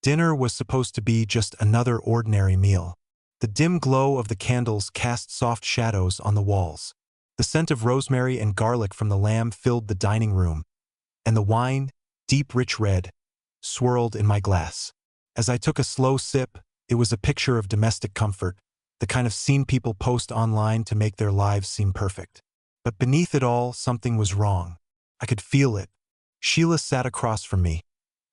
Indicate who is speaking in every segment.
Speaker 1: Dinner was supposed to be just another ordinary meal. The dim glow of the candles cast soft shadows on the walls. The scent of rosemary and garlic from the lamb filled the dining room, and the wine, deep rich red, swirled in my glass. As I took a slow sip, it was a picture of domestic comfort, the kind of scene people post online to make their lives seem perfect. But beneath it all, something was wrong. I could feel it. Sheila sat across from me,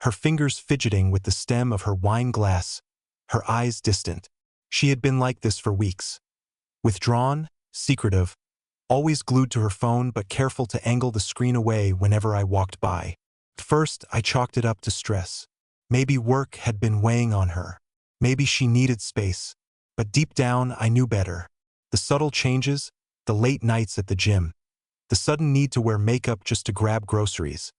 Speaker 1: her fingers fidgeting with the stem of her wine glass, her eyes distant. She had been like this for weeks. Withdrawn, secretive, always glued to her phone but careful to angle the screen away whenever I walked by. At first, I chalked it up to stress. Maybe work had been weighing on her. Maybe she needed space. But deep down, I knew better. The subtle changes, the late nights at the gym, the sudden need to wear makeup just to grab groceries.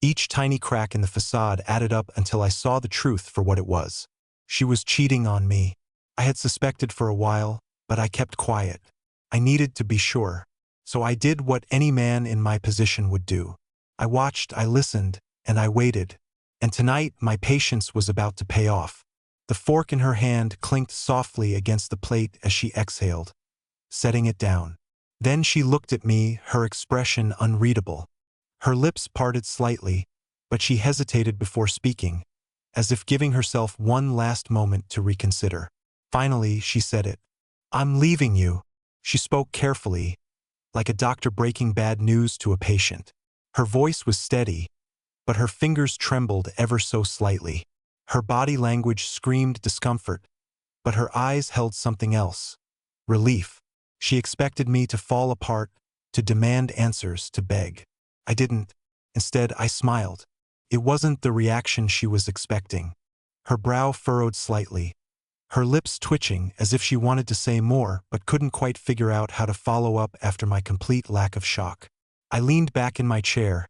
Speaker 1: Each tiny crack in the facade added up until I saw the truth for what it was. She was cheating on me. I had suspected for a while, but I kept quiet. I needed to be sure. So I did what any man in my position would do. I watched, I listened, and I waited. And tonight, my patience was about to pay off. The fork in her hand clinked softly against the plate as she exhaled, setting it down. Then she looked at me, her expression unreadable. Her lips parted slightly, but she hesitated before speaking, as if giving herself one last moment to reconsider. Finally, she said it. "I'm leaving you." She spoke carefully, like a doctor breaking bad news to a patient. Her voice was steady, but her fingers trembled ever so slightly. Her body language screamed discomfort, but her eyes held something else. Relief. She expected me to fall apart, to demand answers, to beg. I didn't. Instead, I smiled. It wasn't the reaction she was expecting. Her brow furrowed slightly, her lips twitching as if she wanted to say more but couldn't quite figure out how to follow up after my complete lack of shock. I leaned back in my chair,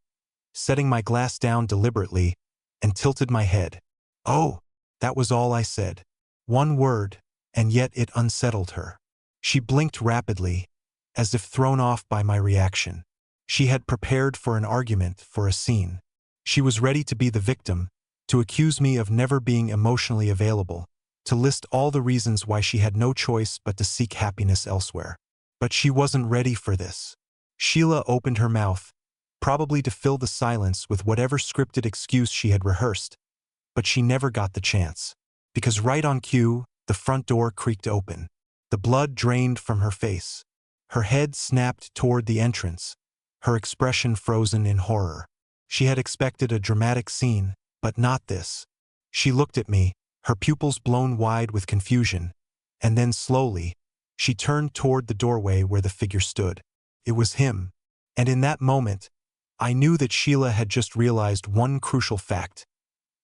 Speaker 1: setting my glass down deliberately, and tilted my head. "Oh," that was all I said. One word, and yet it unsettled her. She blinked rapidly, as if thrown off by my reaction. She had prepared for an argument, for a scene. She was ready to be the victim, to accuse me of never being emotionally available, to list all the reasons why she had no choice but to seek happiness elsewhere. But she wasn't ready for this. Sheila opened her mouth, probably to fill the silence with whatever scripted excuse she had rehearsed, but she never got the chance. Because right on cue, the front door creaked open. The blood drained from her face. Her head snapped toward the entrance, her expression frozen in horror. She had expected a dramatic scene, but not this. She looked at me, her pupils blown wide with confusion, and then slowly, she turned toward the doorway where the figure stood. It was him. And in that moment, I knew that Sheila had just realized one crucial fact.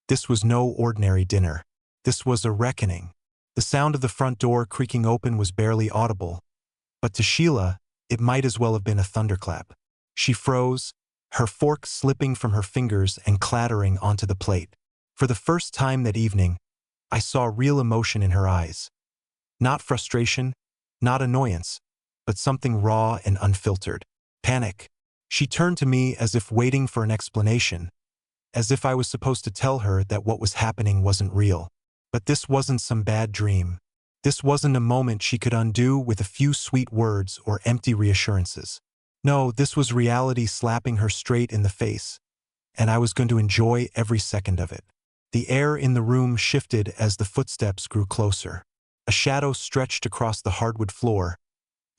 Speaker 1: This was no ordinary dinner. This was a reckoning. The sound of the front door creaking open was barely audible, but to Sheila, it might as well have been a thunderclap. She froze, her fork slipping from her fingers and clattering onto the plate. For the first time that evening, I saw real emotion in her eyes. Not frustration, not annoyance, but something raw and unfiltered. Panic. She turned to me as if waiting for an explanation, as if I was supposed to tell her that what was happening wasn't real. But this wasn't some bad dream. This wasn't a moment she could undo with a few sweet words or empty reassurances. No, this was reality slapping her straight in the face, and I was going to enjoy every second of it. The air in the room shifted as the footsteps grew closer. A shadow stretched across the hardwood floor,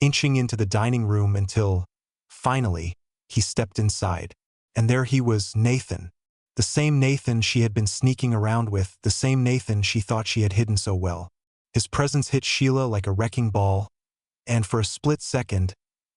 Speaker 1: inching into the dining room until, finally, he stepped inside. And there he was, Nathan. The same Nathan she had been sneaking around with, the same Nathan she thought she had hidden so well. His presence hit Sheila like a wrecking ball, and for a split second,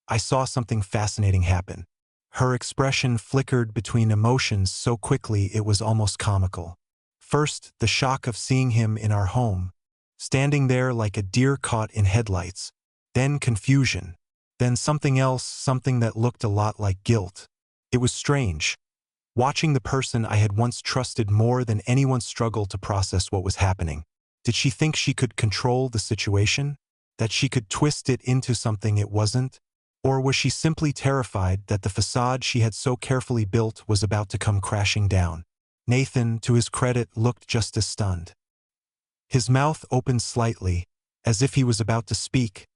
Speaker 1: I saw something fascinating happen. Her expression flickered between emotions so quickly it was almost comical. First, the shock of seeing him in our home, standing there like a deer caught in headlights. Then confusion. Then something else, something that looked a lot like guilt. It was strange. Watching the person I had once trusted more than anyone struggle to process what was happening. Did she think she could control the situation? That she could twist it into something it wasn't? Or was she simply terrified that the facade she had so carefully built was about to come crashing down? Nathan, to his credit, looked just as stunned. His mouth opened slightly, as if he was about to speak,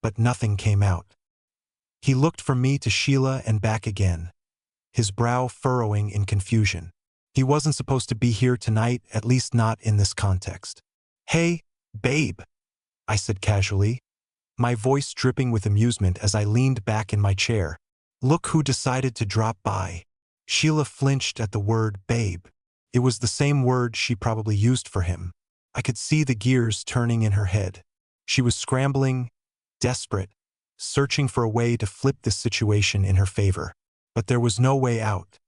Speaker 1: but nothing came out. He looked from me to Sheila and back again, his brow furrowing in confusion. He wasn't supposed to be here tonight, at least not in this context. "Hey, babe," I said casually, my voice dripping with amusement as I leaned back in my chair. "Look who decided to drop by." Sheila flinched at the word babe. It was the same word she probably used for him. I could see the gears turning in her head. She was scrambling, desperate, searching for a way to flip this situation in her favor. But there was no way out.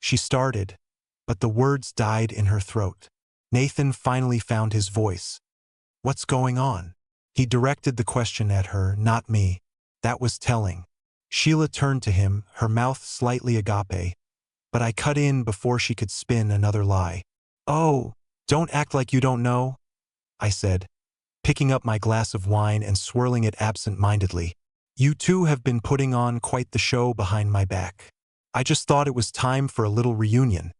Speaker 1: She started, but the words died in her throat. Nathan finally found his voice. "What's going on?" He directed the question at her, not me. That was telling. Sheila turned to him, her mouth slightly agape, but I cut in before she could spin another lie. "Oh, don't act like you don't know," I said, picking up my glass of wine and swirling it absent-mindedly. "You two have been putting on quite the show behind my back. I just thought it was time for a little reunion."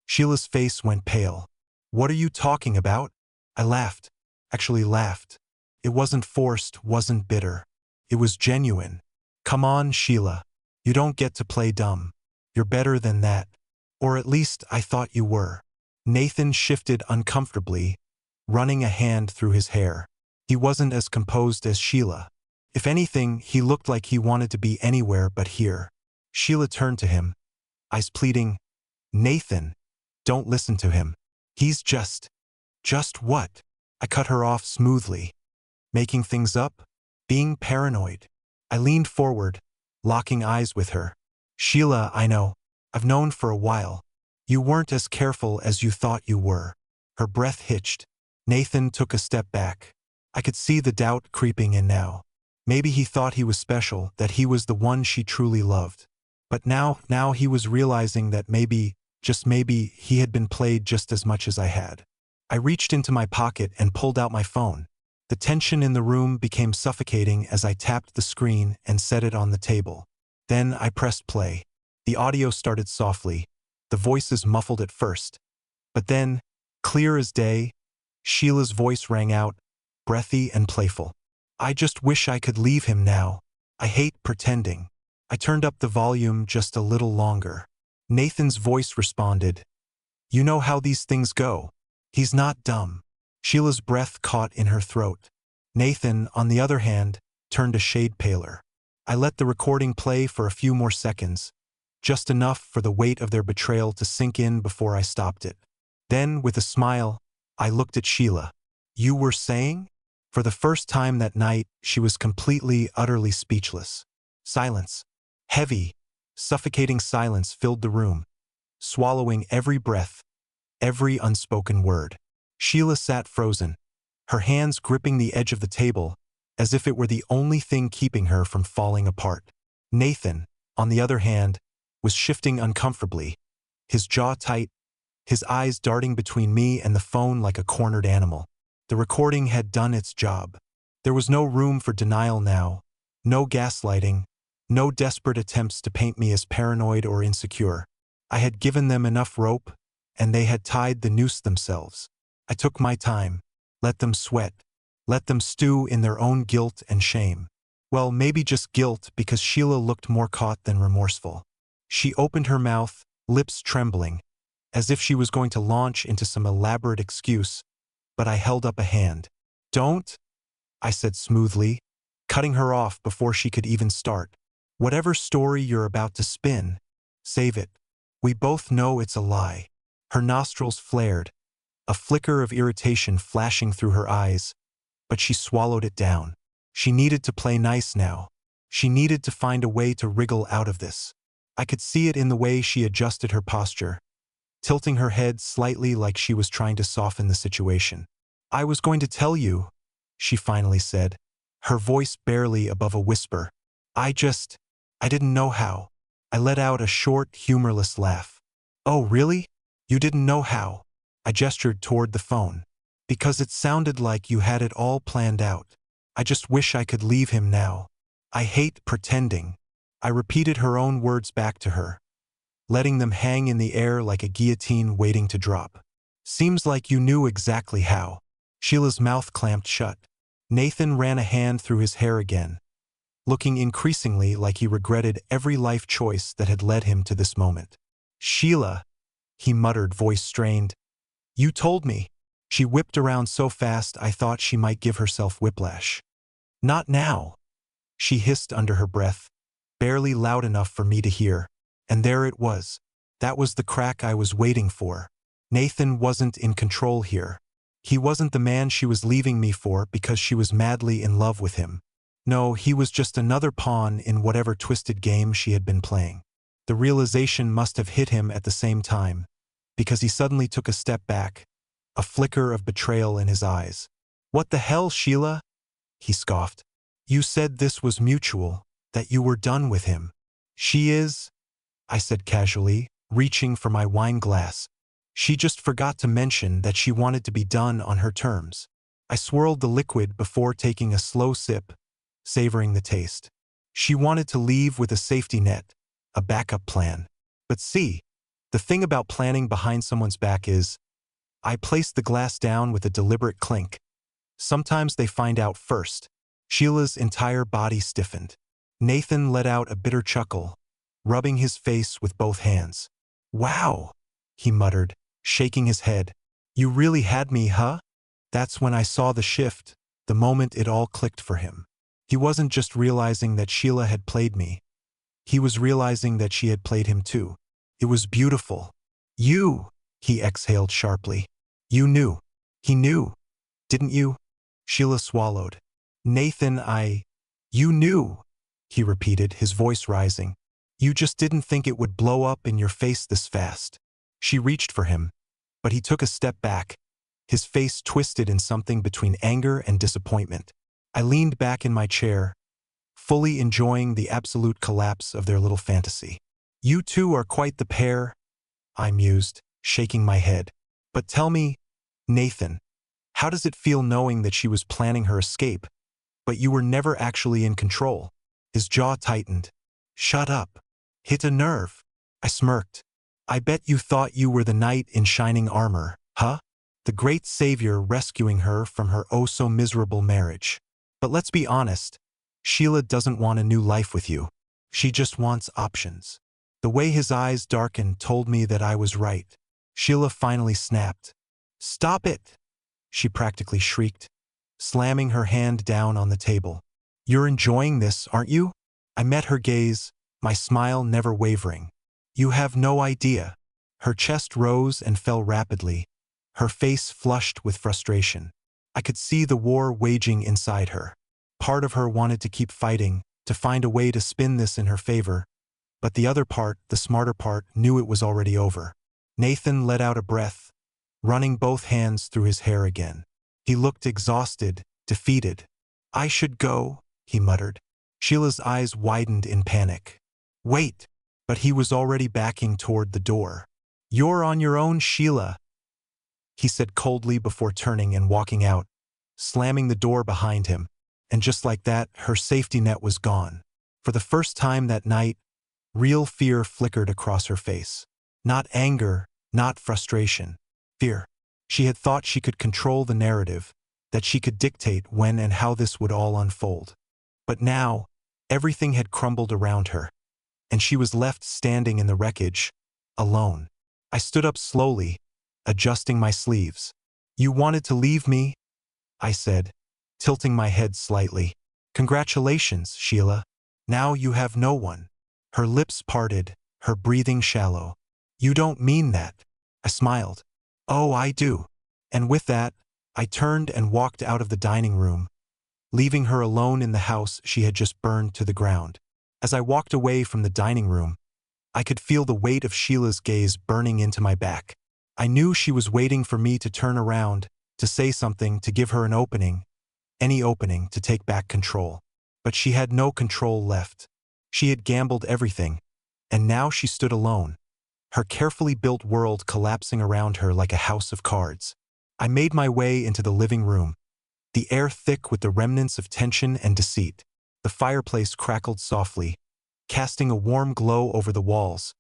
Speaker 1: Sheila's face went pale. "What are you talking about?" I laughed. Actually laughed. It wasn't forced, wasn't bitter. It was genuine. "Come on, Sheila. You don't get to play dumb. You're better than that. Or at least I thought you were." Nathan shifted uncomfortably, running a hand through his hair. He wasn't as composed as Sheila. If anything, he looked like he wanted to be anywhere but here. Sheila turned to him, eyes pleading. "Nathan, don't listen to him. He's just what?" I cut her off smoothly. "Making things up? Being paranoid." I leaned forward, locking eyes with her. "Sheila, I know. I've known for a while. You weren't as careful as you thought you were." Her breath hitched. Nathan took a step back. I could see the doubt creeping in now. Maybe he thought he was special, that he was the one she truly loved. But now he was realizing that maybe, just maybe, he had been played just as much as I had. I reached into my pocket and pulled out my phone. The tension in the room became suffocating as I tapped the screen and set it on the table. Then I pressed play. The audio started softly, the voices muffled at first. But then, clear as day, Sheila's voice rang out, breathy and playful. "I just wish I could leave him now. I hate pretending." I turned up the volume just a little longer. Nathan's voice responded, "You know how these things go. He's not dumb." Sheila's breath caught in her throat. Nathan, on the other hand, turned a shade paler. I let the recording play for a few more seconds, just enough for the weight of their betrayal to sink in before I stopped it. Then, with a smile, I looked at Sheila. "You were saying?" For the first time that night, she was completely, utterly speechless. Silence. Heavy, suffocating silence filled the room, swallowing every breath, every unspoken word. Sheila sat frozen, her hands gripping the edge of the table, as if it were the only thing keeping her from falling apart. Nathan, on the other hand, was shifting uncomfortably, his jaw tight, his eyes darting between me and the phone like a cornered animal. The recording had done its job. There was no room for denial now, no gaslighting, no desperate attempts to paint me as paranoid or insecure. I had given them enough rope, and they had tied the noose themselves. I took my time, let them sweat, let them stew in their own guilt and shame. Well, maybe just guilt, because Sheila looked more caught than remorseful. She opened her mouth, lips trembling, as if she was going to launch into some elaborate excuse, but I held up a hand. "Don't," I said smoothly, cutting her off before she could even start. "Whatever story you're about to spin, save it. We both know it's a lie." Her nostrils flared, a flicker of irritation flashing through her eyes, but she swallowed it down. She needed to play nice now. She needed to find a way to wriggle out of this. I could see it in the way she adjusted her posture, tilting her head slightly like she was trying to soften the situation. "I was going to tell you," she finally said, her voice barely above a whisper. I didn't know how." I let out a short, humorless laugh. "Oh, really? You didn't know how?" I gestured toward the phone. "Because it sounded like you had it all planned out. I just wish I could leave him now. I hate pretending." I repeated her own words back to her. letting them hang in the air like a guillotine waiting to drop. Seems like you knew exactly how. Sheila's mouth clamped shut. Nathan ran a hand through his hair again, looking increasingly like he regretted every life choice that had led him to this moment. Sheila, he muttered, voice strained. You told me. She whipped around so fast I thought she might give herself whiplash. Not now, she hissed under her breath, barely loud enough for me to hear. And there it was. That was the crack I was waiting for. Nathan wasn't in control here. He wasn't the man she was leaving me for because she was madly in love with him. No, he was just another pawn in whatever twisted game she had been playing. The realization must have hit him at the same time, because he suddenly took a step back, a flicker of betrayal in his eyes. What the hell, Sheila? He scoffed. You said this was mutual, that you were done with him. She is, I said casually, reaching for my wine glass. She just forgot to mention that she wanted to be done on her terms. I swirled the liquid before taking a slow sip, savoring the taste. She wanted to leave with a safety net, a backup plan. But see, the thing about planning behind someone's back is, I placed the glass down with a deliberate clink. Sometimes they find out first. Sheila's entire body stiffened. Nathan let out a bitter chuckle, rubbing his face with both hands. Wow, he muttered, shaking his head. You really had me, huh? That's when I saw the shift, the moment it all clicked for him. He wasn't just realizing that Sheila had played me. He was realizing that she had played him too. It was beautiful. You, he exhaled sharply. You knew. He knew. Didn't you? Sheila swallowed. Nathan, You knew, he repeated, his voice rising. You just didn't think it would blow up in your face this fast. She reached for him, but he took a step back, his face twisted in something between anger and disappointment. I leaned back in my chair, fully enjoying the absolute collapse of their little fantasy. You two are quite the pair, I mused, shaking my head. But tell me, Nathan, how does it feel knowing that she was planning her escape, but you were never actually in control? His jaw tightened. Shut up. Hit a nerve. I smirked. I bet you thought you were the knight in shining armor, huh? The great savior rescuing her from her oh-so-miserable marriage. But let's be honest, Sheila doesn't want a new life with you. She just wants options. The way his eyes darkened told me that I was right. Sheila finally snapped. Stop it, she practically shrieked, slamming her hand down on the table. You're enjoying this, aren't you? I met her gaze, my smile never wavering. You have no idea. Her chest rose and fell rapidly, her face flushed with frustration. I could see the war waging inside her. Part of her wanted to keep fighting, to find a way to spin this in her favor, but the other part, the smarter part, knew it was already over. Nathan let out a breath, running both hands through his hair again. He looked exhausted, defeated. I should go, he muttered. Sheila's eyes widened in panic. Wait, but he was already backing toward the door. You're on your own, Sheila, he said coldly before turning and walking out, slamming the door behind him. And just like that, her safety net was gone. For the first time that night, real fear flickered across her face. Not anger, not frustration. Fear. She had thought she could control the narrative, that she could dictate when and how this would all unfold. But now, everything had crumbled around her, and she was left standing in the wreckage, alone. I stood up slowly, adjusting my sleeves. You wanted to leave me? I said, tilting my head slightly. Congratulations, Sheila. Now you have no one. Her lips parted, her breathing shallow. You don't mean that. I smiled. Oh, I do. And with that, I turned and walked out of the dining room, leaving her alone in the house she had just burned to the ground. As I walked away from the dining room, I could feel the weight of Sheila's gaze burning into my back. I knew she was waiting for me to turn around, to say something, to give her an opening, any opening to take back control. But she had no control left. She had gambled everything, and now she stood alone, her carefully built world collapsing around her like a house of cards. I made my way into the living room, the air thick with the remnants of tension and deceit. The fireplace crackled softly, casting a warm glow over the walls,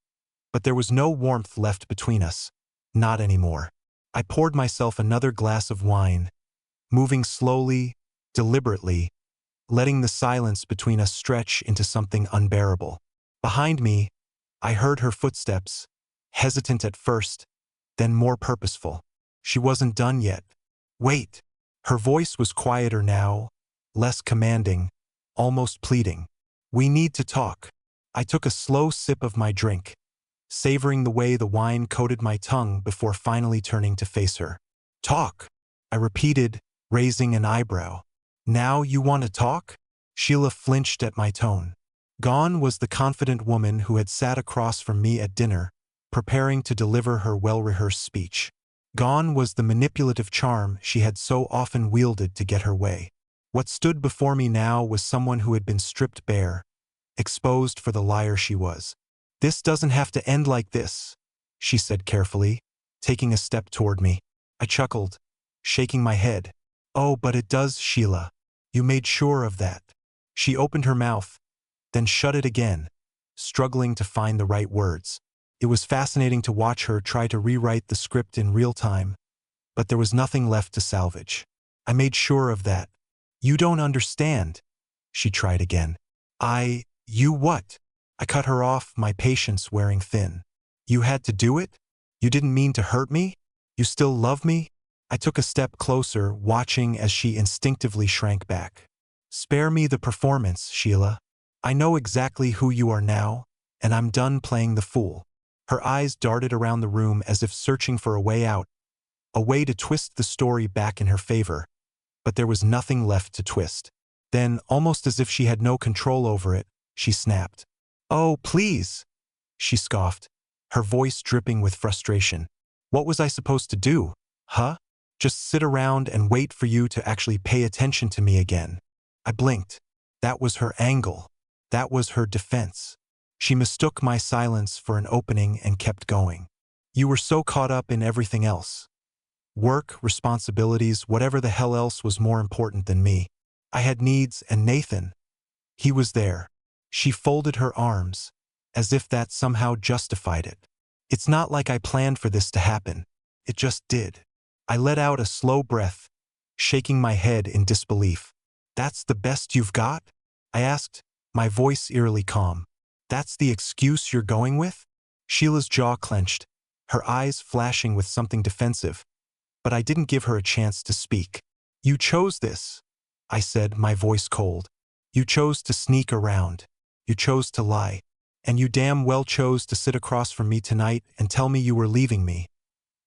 Speaker 1: but there was no warmth left between us. Not anymore. I poured myself another glass of wine, moving slowly, deliberately, letting the silence between us stretch into something unbearable. Behind me, I heard her footsteps, hesitant at first, then more purposeful. She wasn't done yet. Wait. Her voice was quieter now, less commanding, almost pleading. We need to talk. I took a slow sip of my drink, savoring the way the wine coated my tongue before finally turning to face her. Talk, I repeated, raising an eyebrow. Now you want to talk? Sheila flinched at my tone. Gone was the confident woman who had sat across from me at dinner, preparing to deliver her well-rehearsed speech. Gone was the manipulative charm she had so often wielded to get her way. What stood before me now was someone who had been stripped bare, exposed for the liar she was. This doesn't have to end like this, she said carefully, taking a step toward me. I chuckled, shaking my head. Oh, but it does, Sheila. You made sure of that. She opened her mouth, then shut it again, struggling to find the right words. It was fascinating to watch her try to rewrite the script in real time, but there was nothing left to salvage. I made sure of that. You don't understand, she tried again. You what? I cut her off, my patience wearing thin. You had to do it? You didn't mean to hurt me? You still love me? I took a step closer, watching as she instinctively shrank back. Spare me the performance, Sheila. I know exactly who you are now, and I'm done playing the fool. Her eyes darted around the room as if searching for a way out, a way to twist the story back in her favor, but there was nothing left to twist. Then, almost as if she had no control over it, she snapped. Oh, please, she scoffed, her voice dripping with frustration. What was I supposed to do, huh? Just sit around and wait for you to actually pay attention to me again? I blinked. That was her angle. That was her defense. She mistook my silence for an opening and kept going. You were so caught up in everything else. Work, responsibilities, whatever the hell else was more important than me. I had needs, and Nathan, he was there. She folded her arms, as if that somehow justified it. It's not like I planned for this to happen. It just did. I let out a slow breath, shaking my head in disbelief. That's the best you've got? I asked, my voice eerily calm. That's the excuse you're going with? Sheila's jaw clenched, her eyes flashing with something defensive, but I didn't give her a chance to speak. You chose this, I said, my voice cold. You chose to sneak around. You chose to lie. And you damn well chose to sit across from me tonight and tell me you were leaving me,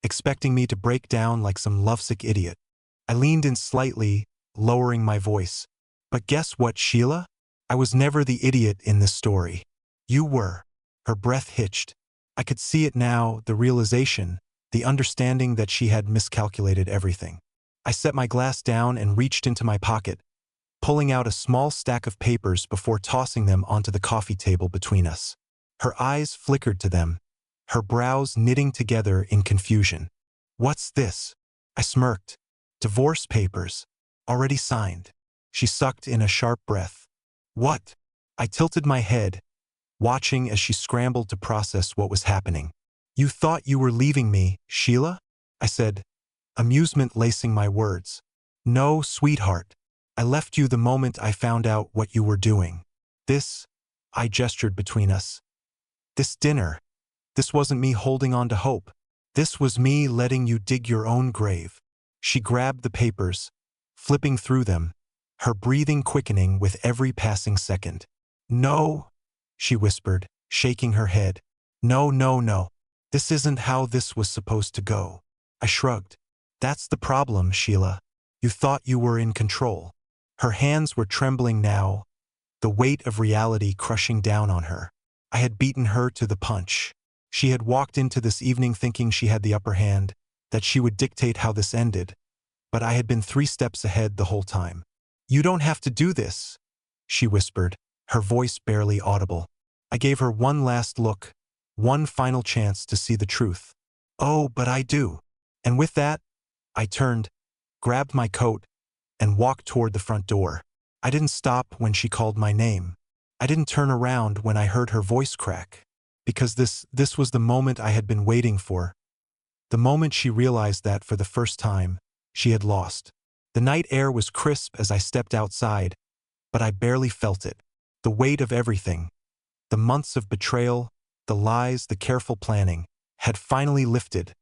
Speaker 1: expecting me to break down like some lovesick idiot. I leaned in slightly, lowering my voice. But guess what, Sheila? I was never the idiot in this story. You were. Her breath hitched. I could see it now, the realization, the understanding that she had miscalculated everything. I set my glass down and reached into my pocket, pulling out a small stack of papers before tossing them onto the coffee table between us. Her eyes flickered to them, her brows knitting together in confusion. What's this? I smirked. Divorce papers. Already signed. She sucked in a sharp breath. What? I tilted my head, watching as she scrambled to process what was happening. You thought you were leaving me, Sheila? I said, amusement lacing my words. No, sweetheart. I left you the moment I found out what you were doing. This, I gestured between us. This dinner. This wasn't me holding on to hope. This was me letting you dig your own grave. She grabbed the papers, flipping through them, her breathing quickening with every passing second. No, she whispered, shaking her head. No, no, no. This isn't how this was supposed to go. I shrugged. That's the problem, Sheila. You thought you were in control. Her hands were trembling now, the weight of reality crushing down on her. I had beaten her to the punch. She had walked into this evening thinking she had the upper hand, that she would dictate how this ended, but I had been 3 steps ahead the whole time. You don't have to do this, she whispered, her voice barely audible. I gave her one last look, one final chance to see the truth. Oh, but I do. And with that, I turned, grabbed my coat, and walked toward the front door. I didn't stop when she called my name. I didn't turn around when I heard her voice crack. Because this was the moment I had been waiting for. The moment she realized that, for the first time, she had lost. The night air was crisp as I stepped outside, but I barely felt it. The weight of everything, the months of betrayal, the lies, the careful planning, had finally lifted,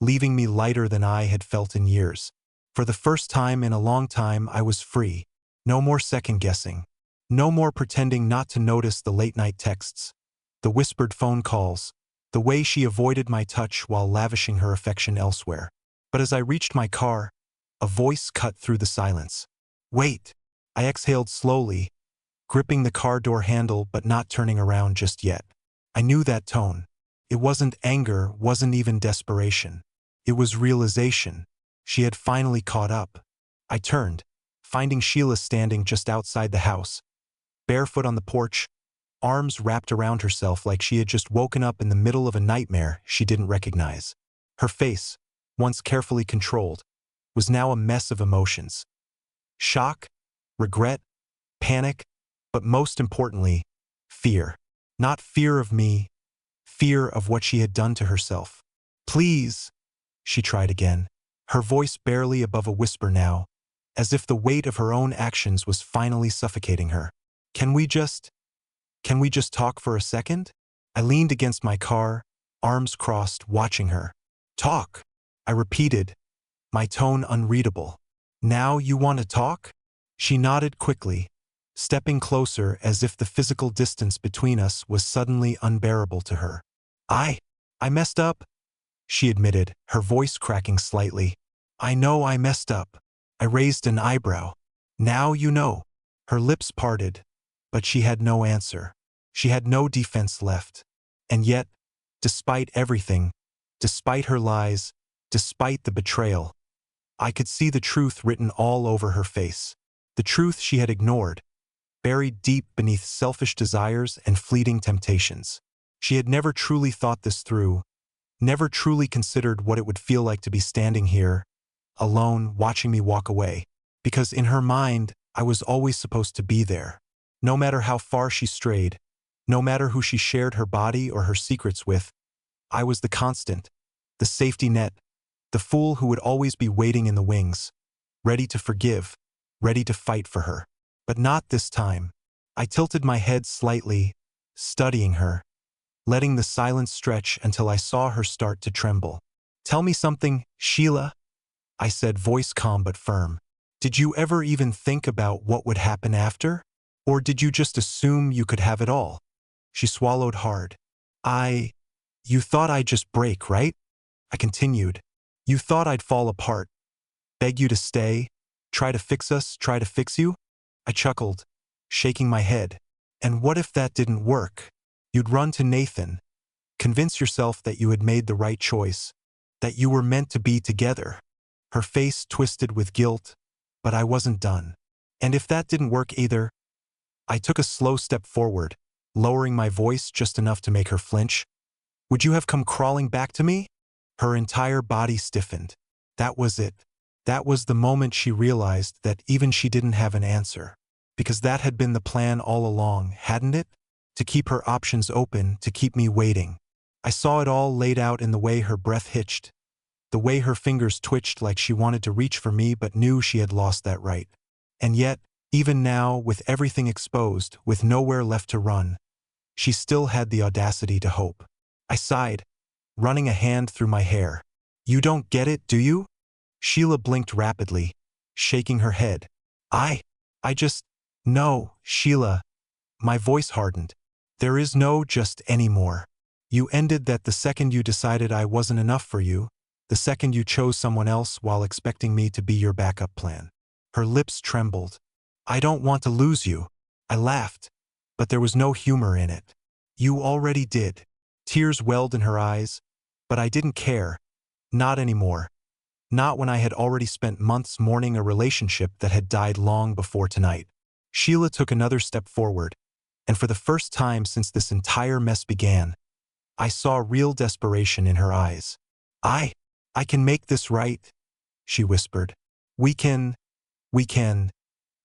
Speaker 1: leaving me lighter than I had felt in years. For the first time in a long time, I was free. No more second-guessing. No more pretending not to notice the late-night texts, the whispered phone calls, the way she avoided my touch while lavishing her affection elsewhere. But as I reached my car, a voice cut through the silence. "Wait!" I exhaled slowly, gripping the car door handle but not turning around just yet. I knew that tone. It wasn't anger, wasn't even desperation. It was realization. She had finally caught up. I turned, finding Sheila standing just outside the house, barefoot on the porch, arms wrapped around herself like she had just woken up in the middle of a nightmare she didn't recognize. Her face, once carefully controlled, was now a mess of emotions. Shock, regret, panic, but most importantly, fear. Not fear of me, fear of what she had done to herself. "Please," she tried again, her voice barely above a whisper now, as if the weight of her own actions was finally suffocating her. Can we just talk for a second?" I leaned against my car, arms crossed, watching her. "Talk," I repeated, my tone unreadable. "Now you want to talk?" She nodded quickly, stepping closer as if the physical distance between us was suddenly unbearable to her. I messed up," she admitted, her voice cracking slightly. "I know I messed up." I raised an eyebrow. "Now you know." Her lips parted, but she had no answer. She had no defense left. And yet, despite everything, despite her lies, despite the betrayal, I could see the truth written all over her face. The truth she had ignored, buried deep beneath selfish desires and fleeting temptations. She had never truly thought this through, never truly considered what it would feel like to be standing here, alone, watching me walk away. Because in her mind, I was always supposed to be there. No matter how far she strayed, no matter who she shared her body or her secrets with, I was the constant, the safety net, the fool who would always be waiting in the wings, ready to forgive, ready to fight for her. But not this time. I tilted my head slightly, studying her, letting the silence stretch until I saw her start to tremble. "Tell me something, Sheila," I said, voice calm but firm. "Did you ever even think about what would happen after? Or did you just assume you could have it all?" She swallowed hard. You thought I'd just break, right?" I continued. "You thought I'd fall apart, beg you to stay, try to fix us, try to fix you?" I chuckled, shaking my head. "And what if that didn't work? You'd run to Nathan, convince yourself that you had made the right choice, that you were meant to be together." Her face twisted with guilt, but I wasn't done. "And if that didn't work either?" I took a slow step forward, lowering my voice just enough to make her flinch. "Would you have come crawling back to me?" Her entire body stiffened. That was it. That was the moment she realized that even she didn't have an answer. Because that had been the plan all along, hadn't it? To keep her options open, to keep me waiting. I saw it all laid out in the way her breath hitched, the way her fingers twitched like she wanted to reach for me but knew she had lost that right. And yet, even now, with everything exposed, with nowhere left to run, she still had the audacity to hope. I sighed, running a hand through my hair. "You don't get it, do you?" Sheila blinked rapidly, shaking her head. I just... No, Sheila." My voice hardened. "There is no just anymore. You ended that the second you decided I wasn't enough for you, the second you chose someone else while expecting me to be your backup plan." Her lips trembled. "I don't want to lose you." I laughed, but there was no humor in it. "You already did." Tears welled in her eyes, but I didn't care. Not anymore. Not when I had already spent months mourning a relationship that had died long before tonight. Sheila took another step forward, and for the first time since this entire mess began, I saw real desperation in her eyes. I can make this right," she whispered. We can,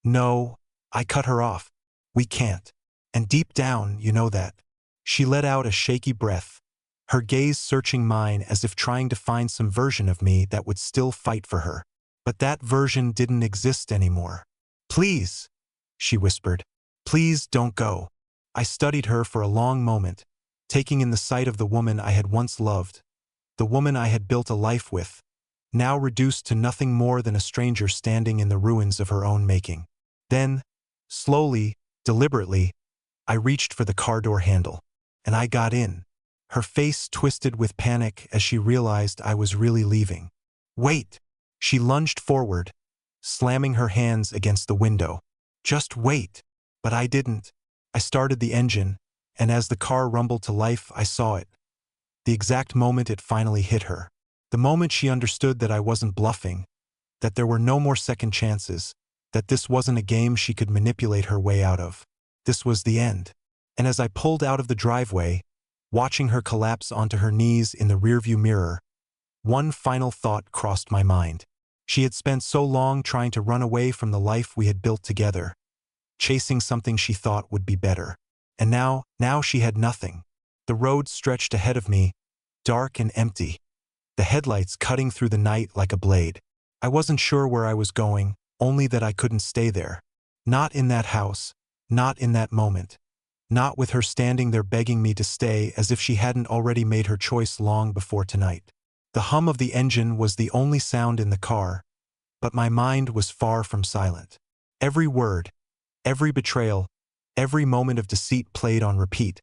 Speaker 1: no," I cut her off. "We can't. And deep down, you know that." She let out a shaky breath, her gaze searching mine as if trying to find some version of me that would still fight for her. But that version didn't exist anymore. "Please," she whispered. "Please don't go." I studied her for a long moment, taking in the sight of the woman I had once loved, the woman I had built a life with, now reduced to nothing more than a stranger standing in the ruins of her own making. Then, slowly, deliberately, I reached for the car door handle, and I got in. Her face twisted with panic as she realized I was really leaving. "Wait!" She lunged forward, slamming her hands against the window. "Just wait!" But I didn't. I started the engine, and as the car rumbled to life, I saw it. The exact moment it finally hit her. The moment she understood that I wasn't bluffing, that there were no more second chances, that this wasn't a game she could manipulate her way out of. This was the end. And as I pulled out of the driveway, watching her collapse onto her knees in the rearview mirror, one final thought crossed my mind. She had spent so long trying to run away from the life we had built together, chasing something she thought would be better. And now she had nothing. The road stretched ahead of me, dark and empty, the headlights cutting through the night like a blade. I wasn't sure where I was going, only that I couldn't stay there. Not in that house, not in that moment. Not with her standing there begging me to stay as if she hadn't already made her choice long before tonight. The hum of the engine was the only sound in the car, but my mind was far from silent. Every word, every betrayal, every moment of deceit played on repeat.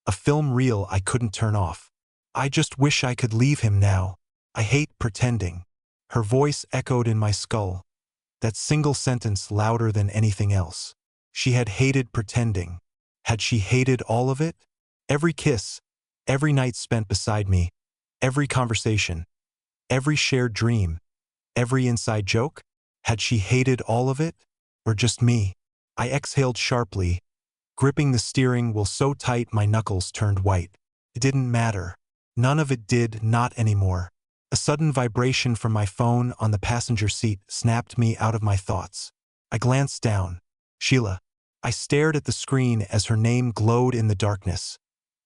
Speaker 1: A film reel I couldn't turn off. "I just wish I could leave him now. I hate pretending." Her voice echoed in my skull, that single sentence louder than anything else. She had hated pretending. Had she hated all of it? Every kiss, every night spent beside me, every conversation, every shared dream, every inside joke? Had she hated all of it? Or just me? I exhaled sharply, gripping the steering wheel so tight my knuckles turned white. It didn't matter. None of it did, not anymore. A sudden vibration from my phone on the passenger seat snapped me out of my thoughts. I glanced down. "Sheila." I stared at the screen as her name glowed in the darkness,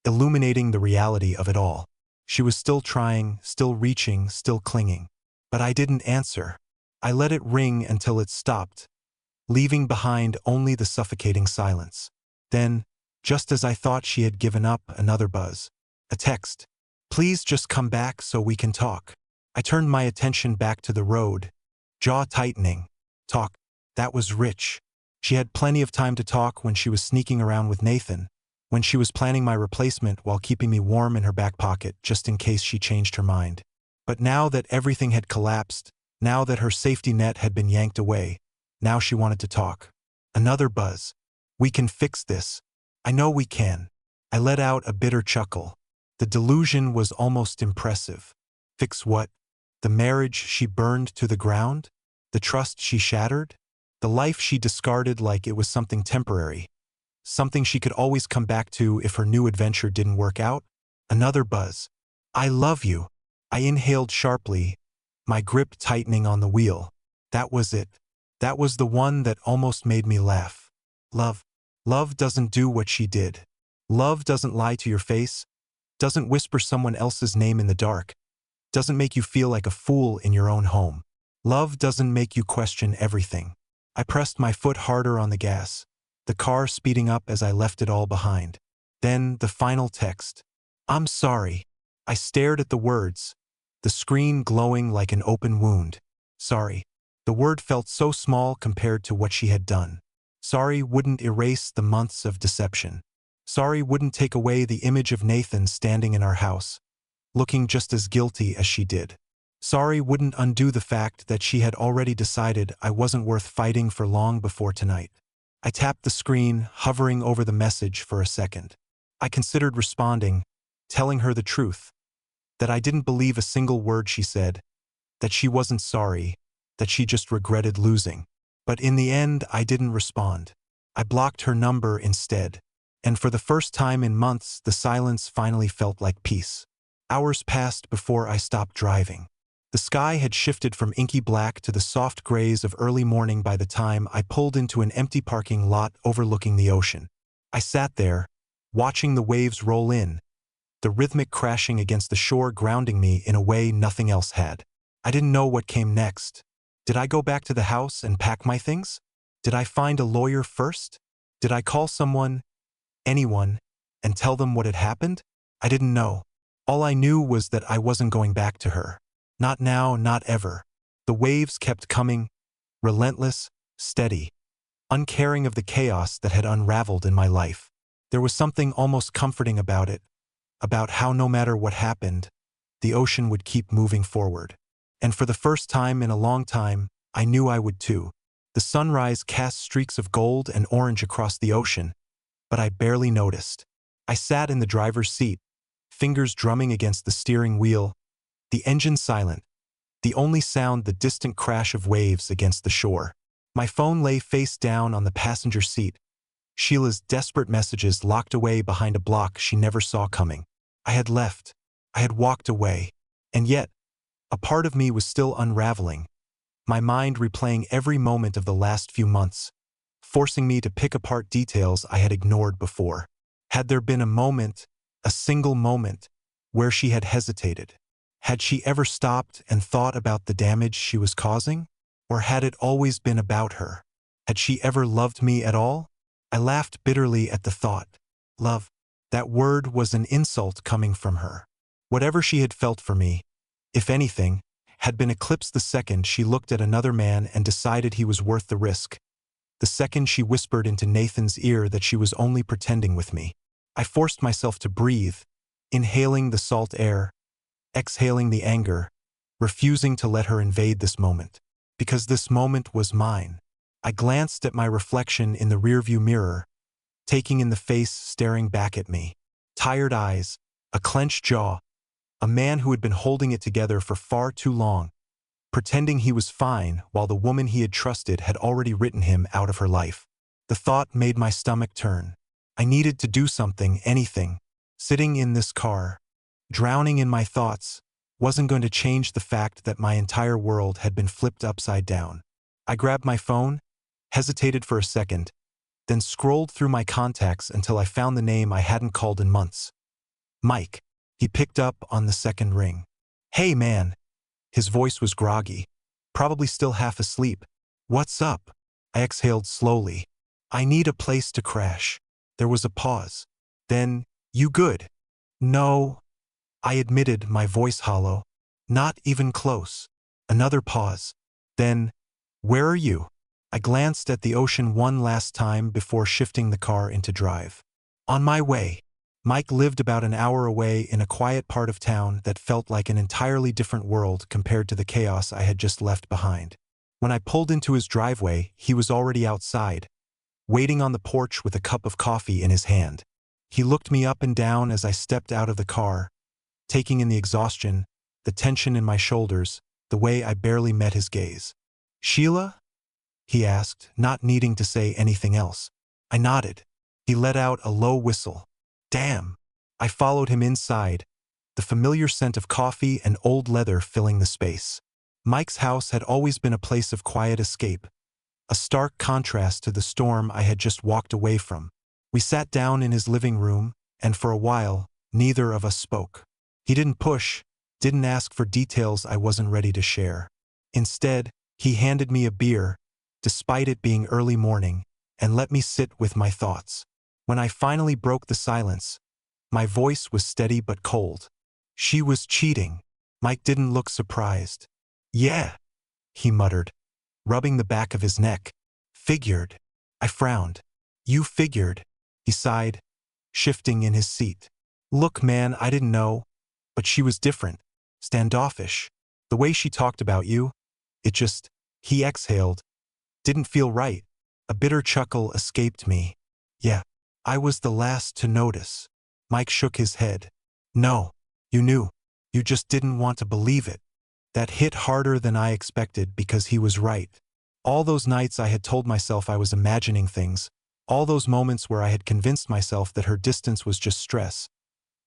Speaker 1: illuminating the reality of it all. She was still trying, still reaching, still clinging. But I didn't answer. I let it ring until it stopped, leaving behind only the suffocating silence. Then, just as I thought she had given up, another buzz. A text. "Please just come back so we can talk." I turned my attention back to the road, jaw tightening. Talk. That was rich. She had plenty of time to talk when she was sneaking around with Nathan, when she was planning my replacement while keeping me warm in her back pocket just in case she changed her mind. But now that everything had collapsed, now that her safety net had been yanked away, now she wanted to talk. Another buzz. "We can fix this. I know we can." I let out a bitter chuckle. The delusion was almost impressive. Fix what? The marriage she burned to the ground? The trust she shattered? The life she discarded like it was something temporary? Something she could always come back to if her new adventure didn't work out? Another buzz. "I love you." I inhaled sharply, my grip tightening on the wheel. That was it. That was the one that almost made me laugh. Love. Love doesn't do what she did. Love doesn't lie to your face, doesn't whisper someone else's name in the dark, doesn't make you feel like a fool in your own home. Love doesn't make you question everything. I pressed my foot harder on the gas, the car speeding up as I left it all behind. Then the final text. "I'm sorry." I stared at the words, the screen glowing like an open wound. Sorry. The word felt so small compared to what she had done. Sorry wouldn't erase the months of deception. Sorry wouldn't take away the image of Nathan standing in our house, looking just as guilty as she did. Sorry wouldn't undo the fact that she had already decided I wasn't worth fighting for long before tonight. I tapped the screen, hovering over the message for a second. I considered responding, telling her the truth, that I didn't believe a single word she said, that she wasn't sorry, that she just regretted losing. But in the end, I didn't respond. I blocked her number instead. And for the first time in months, the silence finally felt like peace. Hours passed before I stopped driving. The sky had shifted from inky black to the soft grays of early morning by the time I pulled into an empty parking lot overlooking the ocean. I sat there, watching the waves roll in, the rhythmic crashing against the shore grounding me in a way nothing else had. I didn't know what came next. Did I go back to the house and pack my things? Did I find a lawyer first? Did I call someone, anyone, and tell them what had happened? I didn't know. All I knew was that I wasn't going back to her. Not now, not ever. The waves kept coming, relentless, steady, uncaring of the chaos that had unraveled in my life. There was something almost comforting about it, about how no matter what happened, the ocean would keep moving forward. And for the first time in a long time, I knew I would too. The sunrise cast streaks of gold and orange across the ocean, but I barely noticed. I sat in the driver's seat, fingers drumming against the steering wheel, the engine silent, the only sound the distant crash of waves against the shore. My phone lay face down on the passenger seat, Sheila's desperate messages locked away behind a block she never saw coming. I had left. I had walked away. And yet, a part of me was still unraveling, my mind replaying every moment of the last few months, forcing me to pick apart details I had ignored before. Had there been a moment, a single moment, where she had hesitated? Had she ever stopped and thought about the damage she was causing? Or had it always been about her? Had she ever loved me at all? I laughed bitterly at the thought. Love. That word was an insult coming from her. Whatever she had felt for me, if anything, had been eclipsed the second she looked at another man and decided he was worth the risk. The second she whispered into Nathan's ear that she was only pretending with me. I forced myself to breathe, inhaling the salt air, exhaling the anger, refusing to let her invade this moment. Because this moment was mine. I glanced at my reflection in the rearview mirror, taking in the face staring back at me. Tired eyes, a clenched jaw, a man who had been holding it together for far too long, pretending he was fine while the woman he had trusted had already written him out of her life. The thought made my stomach turn. I needed to do something, anything. Sitting in this car, drowning in my thoughts, wasn't going to change the fact that my entire world had been flipped upside down. I grabbed my phone, hesitated for a second, then scrolled through my contacts until I found the name I hadn't called in months. Mike. He picked up on the second ring. Hey man. His voice was groggy, probably still half asleep. What's up? I exhaled slowly. I need a place to crash. There was a pause. Then, you good? No. I admitted, my voice hollow. Not even close. Another pause. Then, where are you? I glanced at the ocean one last time before shifting the car into drive. On my way. Mike lived about an hour away in a quiet part of town that felt like an entirely different world compared to the chaos I had just left behind. When I pulled into his driveway, he was already outside, waiting on the porch with a cup of coffee in his hand. He looked me up and down as I stepped out of the car, taking in the exhaustion, the tension in my shoulders, the way I barely met his gaze. Sheila? He asked, not needing to say anything else. I nodded. He let out a low whistle. Damn. I followed him inside, the familiar scent of coffee and old leather filling the space. Mike's house had always been a place of quiet escape, a stark contrast to the storm I had just walked away from. We sat down in his living room, and for a while, neither of us spoke. He didn't push, didn't ask for details I wasn't ready to share. Instead, he handed me a beer, despite it being early morning, and let me sit with my thoughts. When I finally broke the silence, my voice was steady but cold. She was cheating. Mike didn't look surprised. Yeah, he muttered, rubbing the back of his neck. Figured. I frowned. You figured, he sighed, shifting in his seat. Look, man, I didn't know, but she was different, standoffish. The way she talked about you, it just, he exhaled, didn't feel right. A bitter chuckle escaped me. Yeah. I was the last to notice. Mike shook his head. No, you knew. You just didn't want to believe it. That hit harder than I expected because he was right. All those nights I had told myself I was imagining things, all those moments where I had convinced myself that her distance was just stress,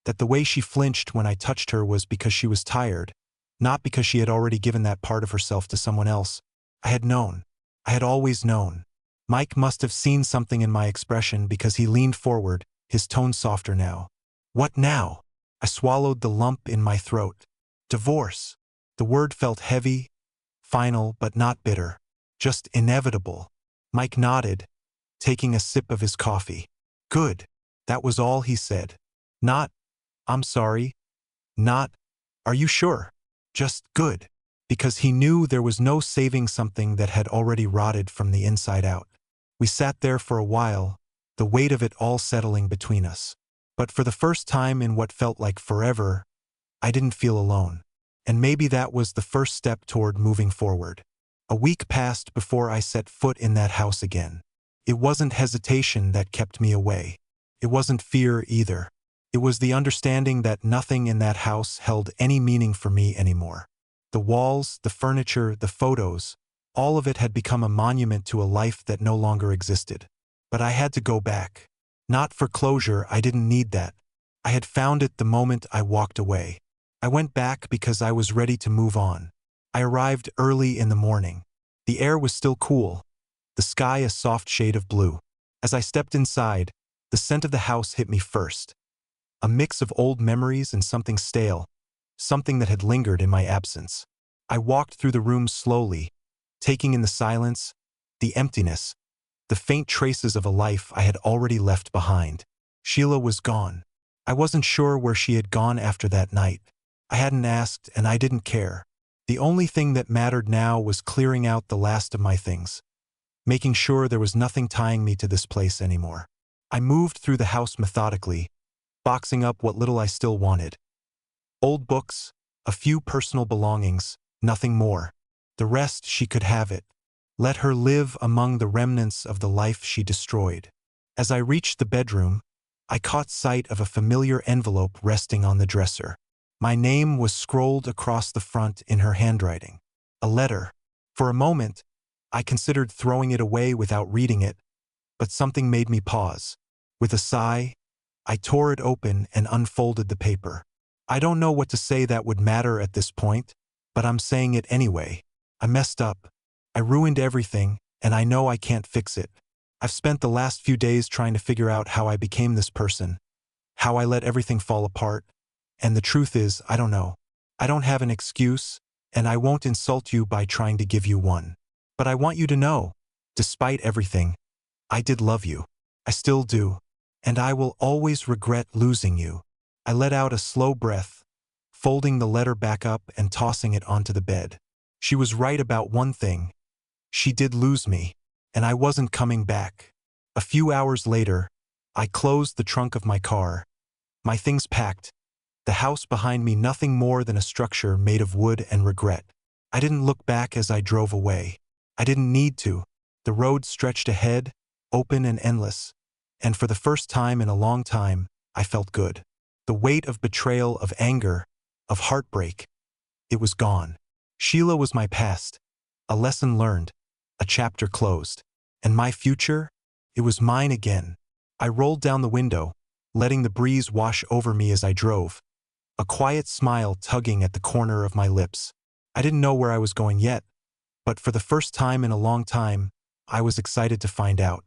Speaker 1: that the way she flinched when I touched her was because she was tired, not because she had already given that part of herself to someone else. I had known. I had always known. Mike must have seen something in my expression because he leaned forward, his tone softer now. What now? I swallowed the lump in my throat. Divorce. The word felt heavy, final but not bitter, just inevitable. Mike nodded, taking a sip of his coffee. Good. That was all he said. Not, I'm sorry. Not, are you sure? Just good. Because he knew there was no saving something that had already rotted from the inside out. We sat there for a while, the weight of it all settling between us. But for the first time in what felt like forever, I didn't feel alone. And maybe that was the first step toward moving forward. A week passed before I set foot in that house again. It wasn't hesitation that kept me away. It wasn't fear either. It was the understanding that nothing in that house held any meaning for me anymore. The walls, the furniture, the photos, all of it had become a monument to a life that no longer existed. But I had to go back. Not for closure, I didn't need that. I had found it the moment I walked away. I went back because I was ready to move on. I arrived early in the morning. The air was still cool, the sky a soft shade of blue. As I stepped inside, the scent of the house hit me first. A mix of old memories and something stale, something that had lingered in my absence. I walked through the room slowly, taking in the silence, the emptiness, the faint traces of a life I had already left behind. Sheila was gone. I wasn't sure where she had gone after that night. I hadn't asked, and I didn't care. The only thing that mattered now was clearing out the last of my things, making sure there was nothing tying me to this place anymore. I moved through the house methodically, boxing up what little I still wanted. Old books, a few personal belongings, nothing more. The rest she could have it. Let her live among the remnants of the life she destroyed. As I reached the bedroom, I caught sight of a familiar envelope resting on the dresser. My name was scrolled across the front in her handwriting. A letter. For a moment, I considered throwing it away without reading it, but something made me pause. With a sigh, I tore it open and unfolded the paper. I don't know what to say that would matter at this point, but I'm saying it anyway. I messed up. I ruined everything, and I know I can't fix it. I've spent the last few days trying to figure out how I became this person, how I let everything fall apart, and the truth is, I don't know. I don't have an excuse, and I won't insult you by trying to give you one. But I want you to know, despite everything, I did love you. I still do, and I will always regret losing you. I let out a slow breath, folding the letter back up and tossing it onto the bed. She was right about one thing. She did lose me, and I wasn't coming back. A few hours later, I closed the trunk of my car, my things packed, the house behind me nothing more than a structure made of wood and regret. I didn't look back as I drove away. I didn't need to. The road stretched ahead, open and endless, and for the first time in a long time, I felt good. The weight of betrayal, of anger, of heartbreak, it was gone. Sheila was my past, a lesson learned, a chapter closed. And my future? It was mine again. I rolled down the window, letting the breeze wash over me as I drove, a quiet smile tugging at the corner of my lips. I didn't know where I was going yet, but for the first time in a long time, I was excited to find out.